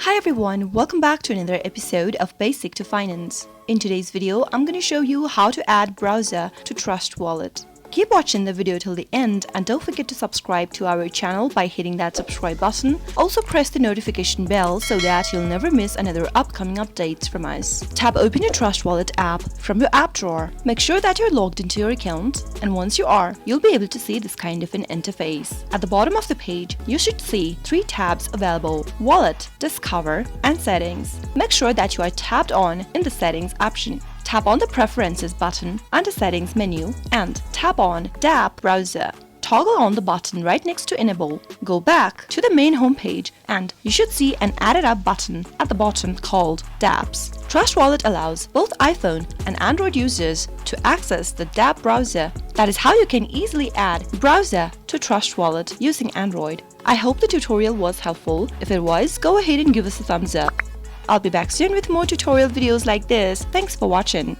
Hi everyone, welcome back to another episode of Basic to Finance. In today's video, I'm going to show you how to add browser to TrustWallet. Keep watching the video till the end and don't forget to subscribe to our channel by hitting that subscribe button. Also press the notification bell so that you'll never miss another upcoming updates from us. Tap open your TrustWallet app from your app drawer. Make sure that you're logged into your account, and once you are, you'll be able to see this kind of an interface. At the bottom of the page, you should see 3 tabs available: Wallet, Discover, and Settings. Make sure that you are tapped on in the Settings option. Tap on the Preferences button under Settings menu and tap on DApp Browser. Toggle on the button right next to Enable. Go back to the main homepage and you should see an Added Up button at the bottom called DApps. TrustWallet allows both iPhone and Android users to access the DApp browser. That is how you can easily add browser to TrustWallet using Android. I hope the tutorial was helpful. If it was, go ahead and give us a thumbs up. I'll be back soon with more tutorial videos like this. Thanks for watching.